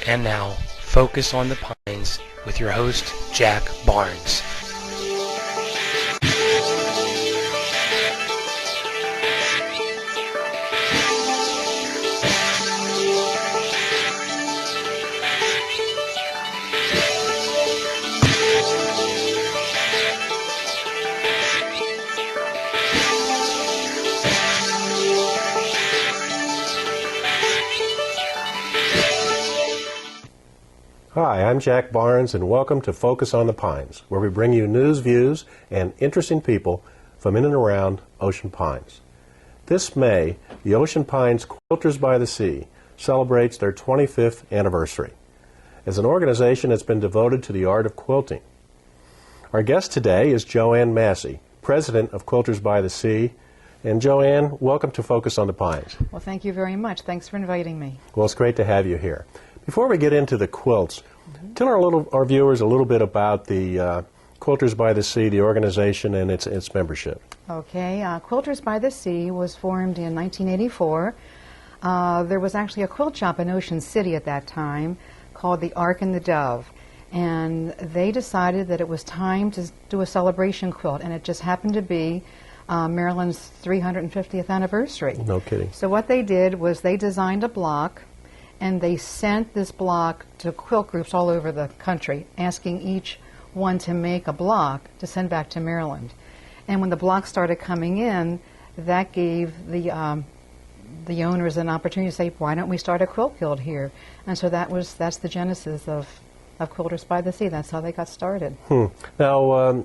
And now, Focus on the Pines with your host, Jack Barnes. Hi, I'm Jack Barnes, and welcome to Focus on the Pines, where we bring you news, views, and interesting people from in and around Ocean Pines. This May, the Ocean Pines Quilters by the Sea celebrates their 25th anniversary. As an organization, it's been devoted to the art of quilting. Our guest today is Joanne Massey, president of Quilters by the Sea. And Joanne, welcome to Focus on the Pines. Well, thank you very much. Thanks for inviting me. Well, it's great to have you here. Before we get into the quilts, tell our viewers a little bit about the Quilters by the Sea, the organization, and its membership. Okay, Quilters by the Sea was formed in 1984. There was actually a quilt shop in Ocean City at that time called the Ark and the Dove, and they decided that it was time to do a celebration quilt, and it just happened to be Maryland's 350th anniversary. No kidding. So what they did was they designed a block, and they sent this block to quilt groups all over the country, asking each one to make a block to send back to Maryland. And when the blocks started coming in, that gave the owners an opportunity to say, why don't we start a quilt guild here? And so that's the genesis of Quilters by the Sea. That's how they got started. Now,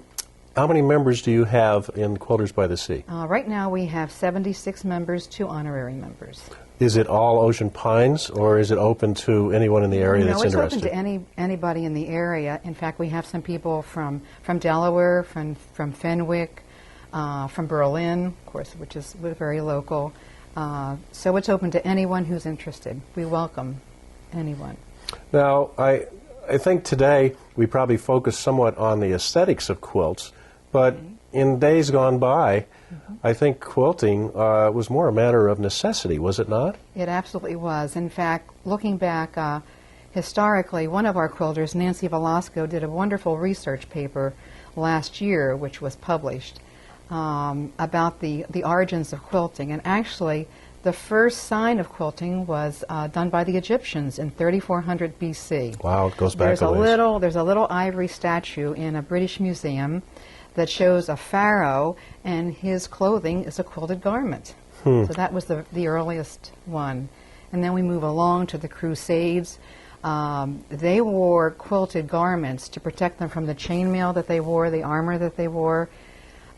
how many members do you have in Quilters by the Sea? Right now we have 76 members, 2 honorary members. Is it all Ocean Pines, or is it open to anyone in the area that's interested? No, it's open to anybody in the area. In fact, we have some people from Delaware, from Fenwick, from Berlin, of course, which is very local. So it's open to anyone who's interested. We welcome anyone. Now, I think today we probably focus somewhat on the aesthetics of quilts, but in days gone by, I think quilting was more a matter of necessity, was it not? It absolutely was. In fact, looking back historically, one of our quilters, Nancy Velasco, did a wonderful research paper last year, which was published, about the origins of quilting. And actually, the first sign of quilting was done by the Egyptians in 3400 BC. Wow, it goes back a ways. There's a little ivory statue in a British museum that shows a pharaoh, and his clothing is a quilted garment. So that was the earliest one. And then we move along to the Crusades. They wore quilted garments to protect them from the chainmail that they wore, the armor that they wore.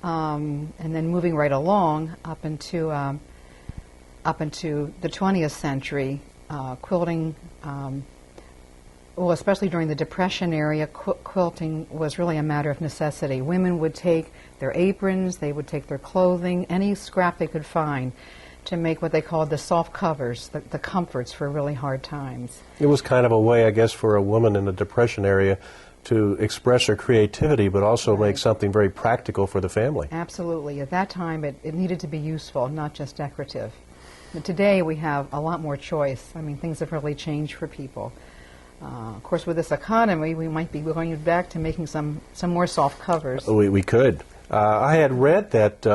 And then moving right along up into the 20th century, quilting, well, especially during the Depression era, quilting was really a matter of necessity. Women would take their aprons, they would take their clothing, any scrap they could find to make what they called the soft covers, the comforts for really hard times. It was kind of a way, I guess, for a woman in the Depression area to express her creativity, but also make something very practical for the family. Absolutely. At that time, it needed to be useful, not just decorative. But today, we have a lot more choice. I mean, things have really changed for people. Of course, with this economy, we might be going back to making some more soft covers. We could. I had read that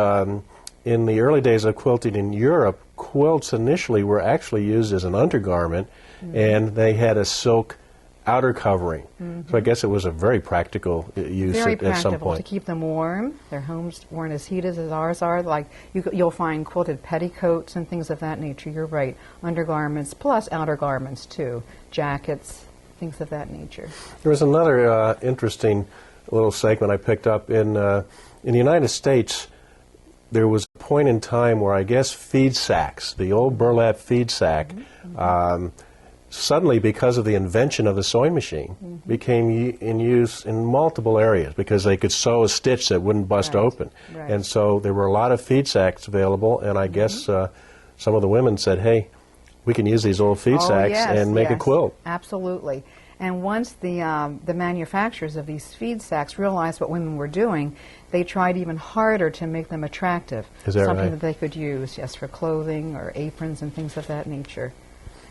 in the early days of quilting in Europe, quilts initially were actually used as an undergarment, and they had a silk outer covering. So I guess it was a very practical use at some point. To keep them warm. Their homes weren't as heated as ours are. Like you'll find quilted petticoats and things of that nature. You're right. Undergarments plus outer garments too. Jackets, things of that nature. There was another interesting little segment I picked up in the United States. There was a point in time where I guess feed sacks, the old burlap feed sack, suddenly, because of the invention of the sewing machine, became in use in multiple areas because they could sew a stitch that wouldn't bust open. And so there were a lot of feed sacks available, and I guess some of the women said, hey, we can use these old feed sacks and make a quilt. Absolutely. And once the manufacturers of these feed sacks realized what women were doing, they tried even harder to make them attractive. Is that something right? that they could use, yes, for clothing or aprons and things of that nature.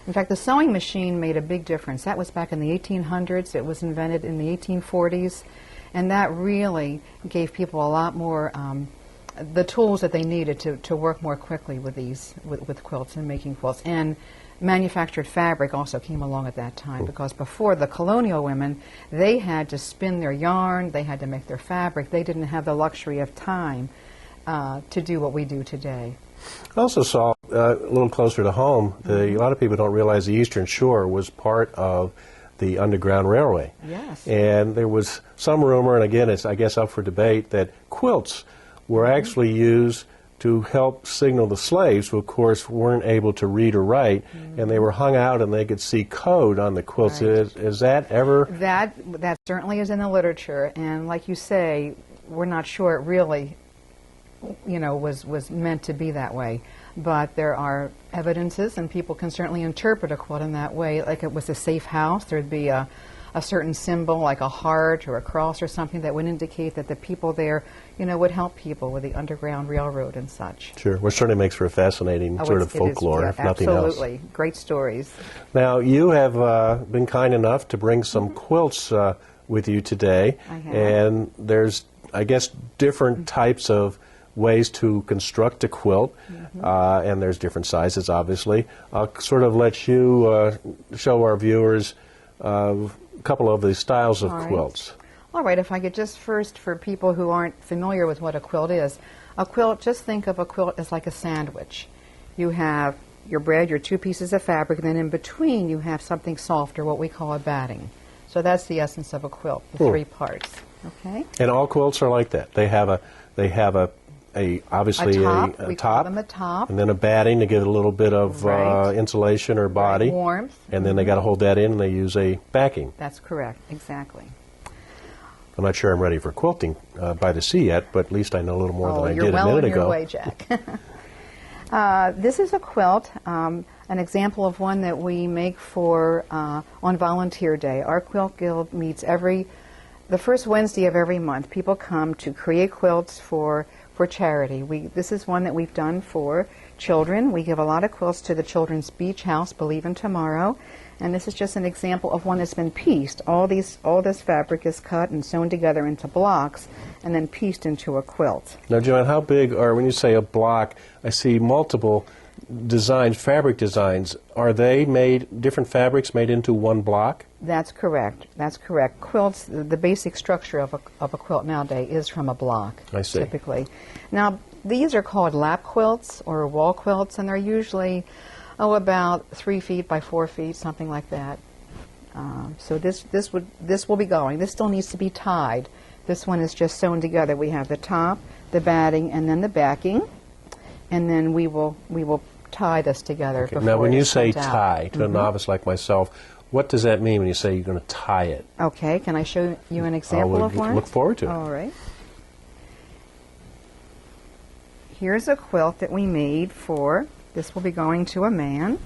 In fact, the sewing machine made a big difference. That was back in the 1800s. It was invented in the 1840s, and that really gave people a lot more the tools that they needed to work more quickly with with quilts and making quilts. And manufactured fabric also came along at that time, because before, the colonial women, they had to spin their yarn, they had to make their fabric. They didn't have the luxury of time to do what we do today. I also saw a little closer to home, a lot of people don't realize the Eastern Shore was part of the Underground Railway. Yes. And there was some rumor, and again, it's, I guess, up for debate, that quilts were actually used to help signal the slaves, who, of course, weren't able to read or write, and they were hung out and they could see code on the quilts. Right. Is that ever? That certainly is in the literature, and like you say, we're not sure it really, was meant to be that way. But there are evidences, and people can certainly interpret a quilt in that way. Like it was a safe house, there'd be a certain symbol, like a heart or a cross or something, that would indicate that the people there, would help people with the Underground Railroad and such. Sure, which certainly makes for a fascinating sort of folklore, if nothing else. Absolutely, great stories. Now, you have been kind enough to bring some quilts with you today. I have. And there's, I guess, different types of ways to construct a quilt, and there's different sizes, obviously. I'll sort of let you show our viewers a couple of the styles of quilts. All right, if I could just first, for people who aren't familiar with what a quilt is, a quilt, just think of a quilt as like a sandwich. You have your bread, your two pieces of fabric, and then in between you have something softer, what we call a batting. So that's the essence of a quilt, the three parts. Okay. And all quilts are like that. They have obviously we call them a top, and then a batting to give it a little bit of insulation or body, warmth, and then they got to hold that in, and they use a backing. That's correct, exactly. I'm not sure I'm ready for quilting by the sea yet, but at least I know a little more than I did well a minute on ago. your way, Jack. This is a quilt, an example of one that we make for on Volunteer Day. Our Quilt Guild meets the first Wednesday of every month. People come to create quilts for charity. This is one that we've done for children. We give a lot of quilts to the Children's Beach House, Believe in Tomorrow, and this is just an example of one that's been pieced. All this fabric is cut and sewn together into blocks and then pieced into a quilt. Now, Joanne, how big are, when you say a block, I see multiple designs, fabric designs. Are they different fabrics made into one block? That's correct. That's correct. Quilts, the basic structure of a quilt nowadays is from a block. I see. Typically. Now, these are called lap quilts or wall quilts, and they're usually about 3 feet by 4 feet, something like that. So this will be going. This still needs to be tied. This one is just sewn together. We have the top, the batting, and then the backing, and then we will tie this together. Okay. Now, when you say tie to a novice like myself, what does that mean when you say you're going to tie it? Okay, can I show you an example of one? Look forward to it. All right. Here's a quilt that we made for, this will be going to a man,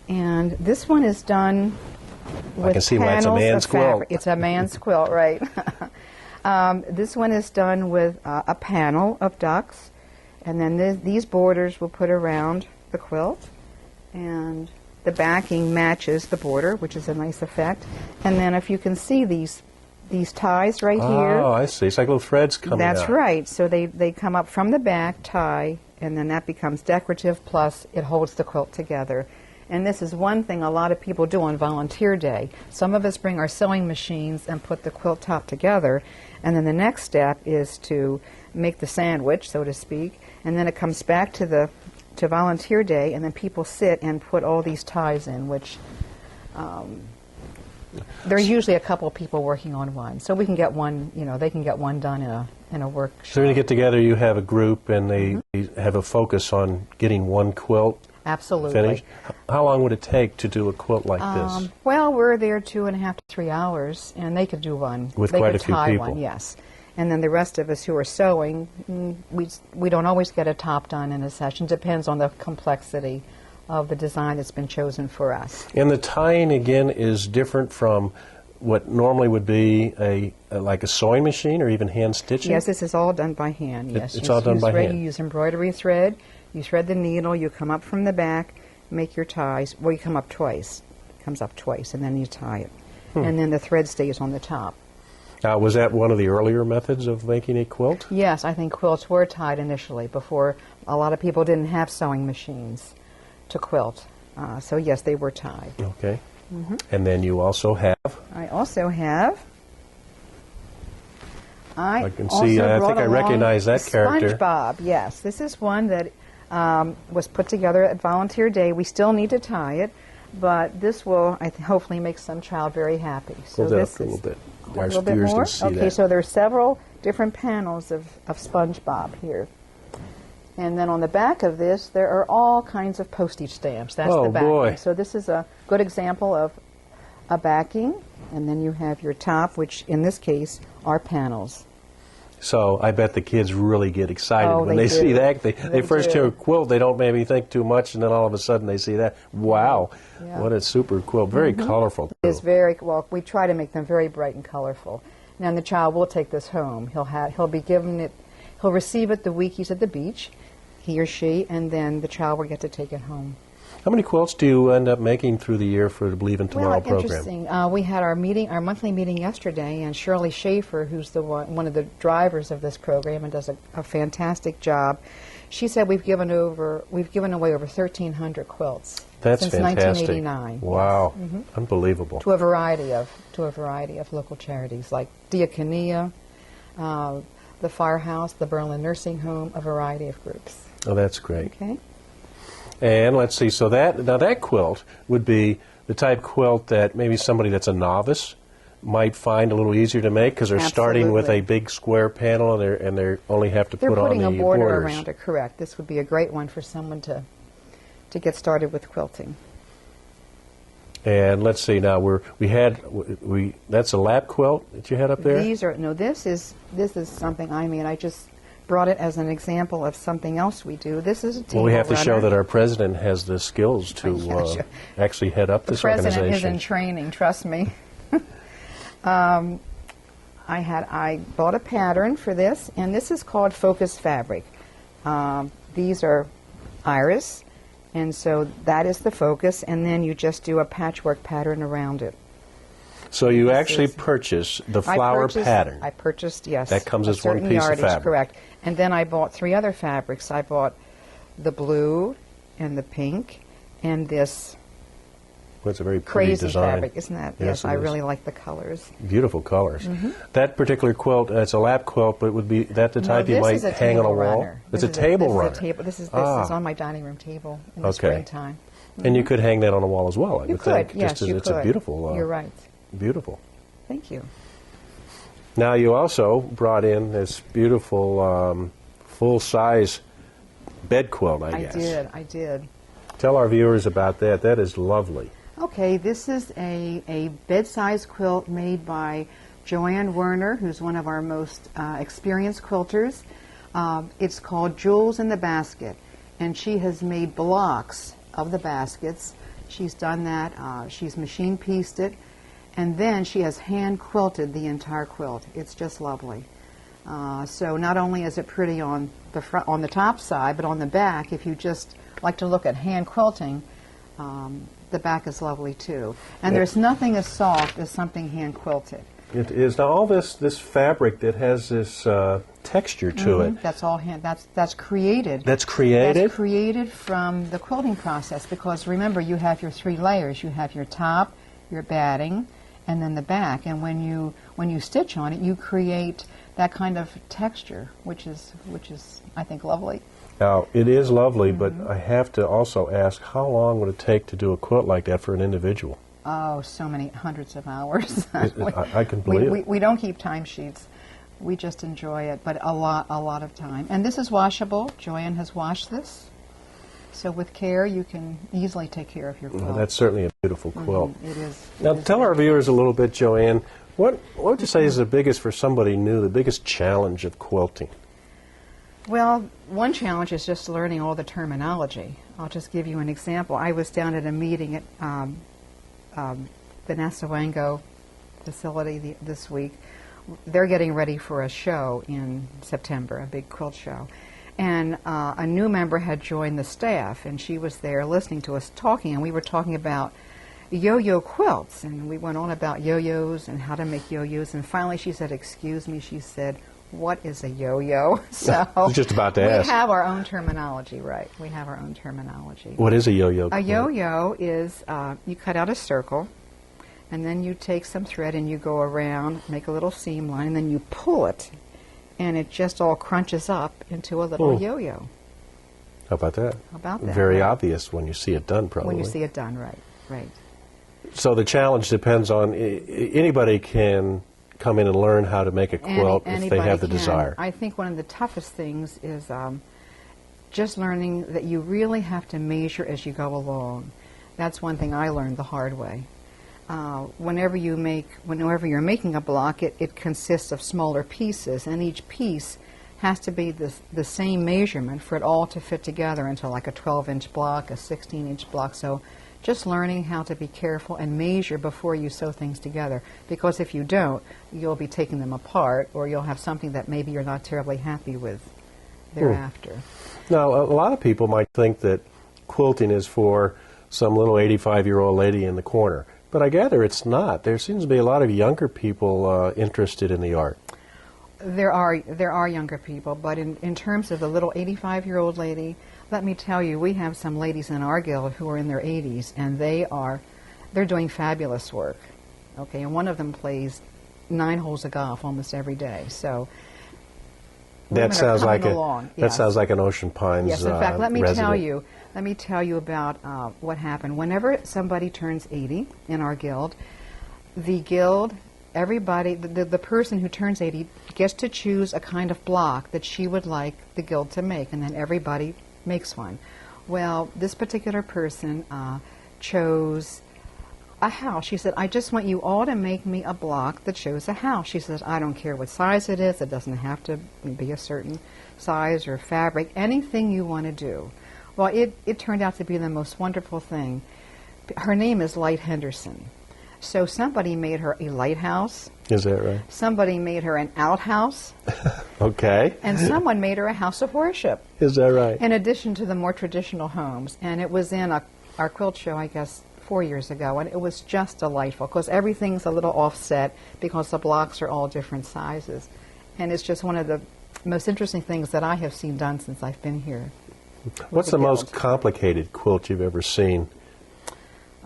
and this one is done with I can see why it's a man's quilt. It's a man's quilt, right. This one is done with a panel of ducks, and then these borders will put around the quilt, and the backing matches the border, which is a nice effect. And then if you can see these ties right here. Oh, I see. It's like little threads coming out. That's right. So they come up from the back, tie, and then that becomes decorative, plus it holds the quilt together. And this is one thing a lot of people do on Volunteer Day. Some of us bring our sewing machines and put the quilt top together, and then the next step is to make the sandwich, so to speak, and then it comes back to Volunteer Day, and then people sit and put all these ties in, which there's usually a couple of people working on one. So we can get one, they can get one done in a workshop. So when you get together, you have a group, and they have a focus on getting one quilt Absolutely. finished. How long would it take to do a quilt like this? Well, we're there 2.5 to 3 hours, and they could do one. With they quite could a few tie people. One, yes. And then the rest of us who are sewing, we don't always get a top done in a session. Depends on the complexity of the design that's been chosen for us. And the tying, again, is different from what normally would be like a sewing machine or even hand stitching? Yes, this is all done by hand, yes. It's all done by hand. You use embroidery thread, you thread the needle, you come up from the back, make your ties. Well, you come up twice. It comes up twice, and then you tie it. And then the thread stays on the top. Was that one of the earlier methods of making a quilt? Yes, I think quilts were tied initially before a lot of people didn't have sewing machines to quilt. So yes, they were tied. Okay. And then you also have? I also have. I can see, I think I recognize that character. SpongeBob, yes. This is one that was put together at Volunteer Day. We still need to tie it, but this will hopefully make some child very happy. So Hold that this up a little bit. a Our little bit viewers more? can see Okay, that. so there are several different panels of SpongeBob here. And then on the back of this, there are all kinds of postage stamps. That's Oh, the backing. boy. So this is a good example of a backing. And then you have your top, which in this case are panels. So I bet the kids really get excited Oh, when they they see do. that. They They first do. hear a quilt, they don't maybe think too much, and then all of a sudden they see that. Wow, Yeah. what a super quilt. Very colorful. It is very, well, we try to make them very bright and colorful. Now the child will take this home. He'll be given it, he'll receive it the week he's at the beach, he or she, and then the child will get to take it home. How many quilts do you end up making through the year for the Believe in Tomorrow program? Interesting. We had our meeting, our monthly meeting yesterday, and Shirley Schaefer, who's the one of the drivers of this program and does a fantastic job, she said we've given away over 1,300 quilts. That's since fantastic. 1989. Wow, Yes. unbelievable. To a variety of local charities like Diakonia, the Firehouse, the Berlin Nursing Home, a variety of groups. Oh, that's great. Okay. And let's see, so that quilt would be the type quilt that maybe somebody that's a novice might find a little easier to make because they're starting with a Absolutely. big square panel and they only have to They're put on putting the a border borders. around it, correct. This would be a great one for someone to get started with quilting. And let's see, now that's a lap quilt that you had up there? This is something I made. I just brought it as an example of something else we do. This is a table Well, we have to show runner. that our president has the skills to Yeah, sure. actually head up The this president is organization. in training, trust me. I bought a pattern for this, and this is called Focus Fabric. These are iris, and so that is the focus, and then you just do a patchwork pattern around it. So you This actually is- purchase the flower pattern. I purchased, yes. That comes a as one certain piece of yardage, fabric. correct. And then I bought 3 other fabrics. I bought the blue and the pink and this Well, it's a very pretty crazy design. fabric, isn't that? Yes, I it is. really like the colors. Beautiful colors. That particular quilt, it's a lap quilt, but would be that the type No, you this might is a hang on a table wall? runner. It's a This is table runner. This is Ah. on my dining room table in the Okay. springtime. And you could hang that on a wall as well, I You would could, think. yes, just as you it's could. a beautiful. You're right. Beautiful. Thank you. Now you also brought in this beautiful full-size bed quilt, I guess. I did. Tell our viewers about that. That is lovely. Okay, this is a bed-size quilt made by Joanne Werner, who's one of our most experienced quilters. It's called Jewels in the Basket, and she has made blocks of the baskets. She's done that. She's machine pieced it, and then she has hand quilted the entire quilt. It's just lovely. So not only is it pretty on the front, on the top side, but on the back, if you just like to look at hand quilting, the back is lovely too. And there's nothing as soft as something hand quilted. It is. Now all this fabric that has this texture to it, That's all hand. That's created. that's created? That's created from the quilting process, because remember, you have your 3 layers. You have your top, your batting, and then the back. And when you stitch on it, you create that kind of texture, which is I think lovely. Now, it is lovely, but I have to also ask, how long would it take to do a quilt like that for an individual? Oh, so many hundreds of hours. I can believe it. We don't keep timesheets. We just enjoy it, but a lot of time. And this is washable. Joanne has washed this. So with care, you can easily take care of your quilt. Well, that's certainly a beautiful quilt. It is. Now, it is tell our viewers a little bit, Joanne, what would you say is the biggest, for somebody new, the biggest challenge of quilting? Well, one challenge is just learning all the terminology. I'll just give you an example. I was down at a meeting at the Nassawango facility this week. They're getting ready for a show in September, a big quilt show. And a new member had joined the staff, and she was there listening to us talking, and we were talking about yo-yo quilts, and we went on about yo-yos and how to make yo-yos, and finally she said, "Excuse me," she said, "what is a yo-yo?" So I was just about to ask. We have our own terminology, right? We have our own terminology. What is a yo-yo? A yo-yo is you cut out a circle, and then you take some thread and you go around, make a little seam line, and then you pull it, and it just all crunches up into a little yo-yo. How about that? How about that? Very right? obvious when you see it done, probably. When you see it done, right, right. So the challenge depends on anybody can come in and learn how to make a quilt if they have the desire. I think one of the toughest things is just learning that you really have to measure as you go along. That's one thing I learned the hard way. Whenever you're making a block, it consists of smaller pieces, and each piece has to be the same measurement for it all to fit together into like a 12-inch block, a 16-inch block. So just learning how to be careful and measure before you sew things together, because if you don't, you'll be taking them apart, or you'll have something that maybe you're not terribly happy with thereafter. Now, a lot of people might think that quilting is for some little 85-year-old lady in the corner, but I gather it's not. There seems to be a lot of younger people interested in the art. There are younger people, but in terms of the little 85-year-old lady, let me tell you, we have some ladies in our guild who are in their 80s, and they're doing fabulous work. Okay, and one of them plays 9 holes of golf almost every day. So that sounds like yes. sounds like an Ocean Pines Yes, in fact, let me resident. tell you about what happened. Whenever somebody turns 80 in our guild, everybody, the person who turns 80 gets to choose a kind of block that she would like the guild to make, and then everybody makes one. Well, this particular person chose a house. She said, "I just want you all to make me a block that shows a house." She says, "I don't care what size it is. It doesn't have to be a certain size or fabric. Anything you want to do." Well, it turned out to be the most wonderful thing. Her name is Light Henderson. So somebody made her a lighthouse. Is that right? Somebody made her an outhouse. Okay. And someone made her a house of worship. Is that right? In addition to the more traditional homes. And it was in our quilt show, I guess, 4 years ago, and it was just delightful because everything's a little offset because the blocks are all different sizes. And it's just one of the most interesting things that I have seen done since I've been here. What's the most complicated quilt you've ever seen?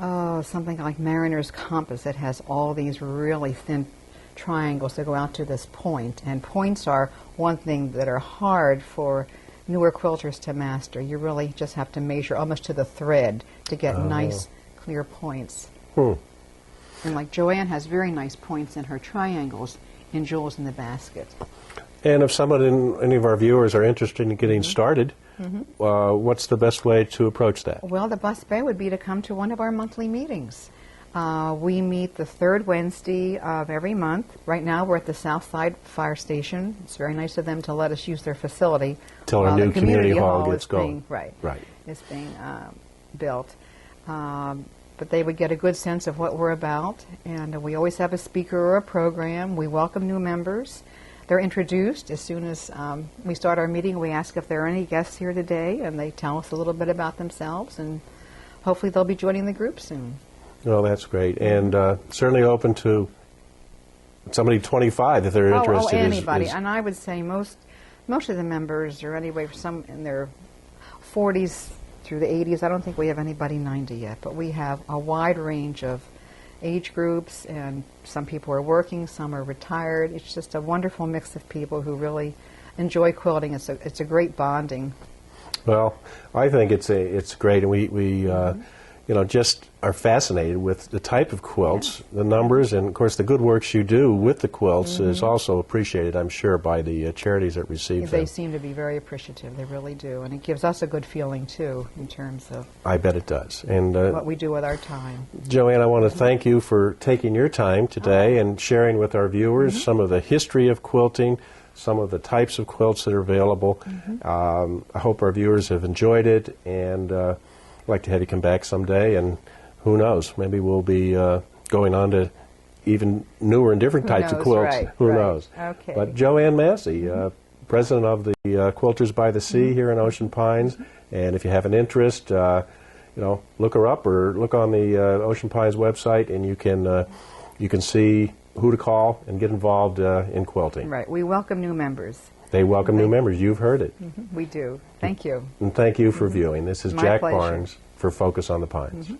Oh, something like Mariner's Compass. It has all these really thin triangles that go out to this point. And points are one thing that are hard for newer quilters to master. You really just have to measure almost to the thread to get nice, clear points. And like Joanne has very nice points in her triangles in Jewels in the Basket. And if any of our viewers are interested in getting started, what's the best way to approach that? Well, the best way would be to come to one of our monthly meetings. We meet the third Wednesday of every month. Right now we're at the Southside Fire Station. It's very nice of them to let us use their facility. Till our new community hall gets going. Right. Right. It's being built. But they would get a good sense of what we're about. And we always have a speaker or a program. We welcome new members. They're introduced as soon as we start our meeting. We ask if there are any guests here today, and they tell us a little bit about themselves, and hopefully they'll be joining the group soon. Well, that's great, and certainly open to somebody 25 if they're interested. Anybody. And I would say most of the members are anyway some in their 40s through the 80s. I don't think we have anybody 90 yet, but we have a wide range of age groups, and some people are working, some are retired. It's just a wonderful mix of people who really enjoy quilting. It's a great bonding. Well, I think it's great, and we just are fascinated with the type of quilts, the numbers, and of course the good works you do with the quilts is also appreciated, I'm sure, by the charities that receive them. They seem to be very appreciative. They really do, and it gives us a good feeling too in terms of I bet it does. And what we do with our time. Joanne, I want to thank you for taking your time today and sharing with our viewers some of the history of quilting, some of the types of quilts that are available. I hope our viewers have enjoyed it, and I'd like to have you come back someday, and who knows, maybe we'll be going on to even newer and different types of quilts. Right, Who right. knows? Okay. But Joanne Massey, president of the Quilters by the Sea here in Ocean Pines. And if you have an interest, look her up or look on the Ocean Pines website, and you can see who to call and get involved in quilting. Right. We welcome new members. They welcome new members. You've heard it. We do. Thank you. And thank you for viewing. This is My Jack pleasure. Barnes for Focus on the Pines.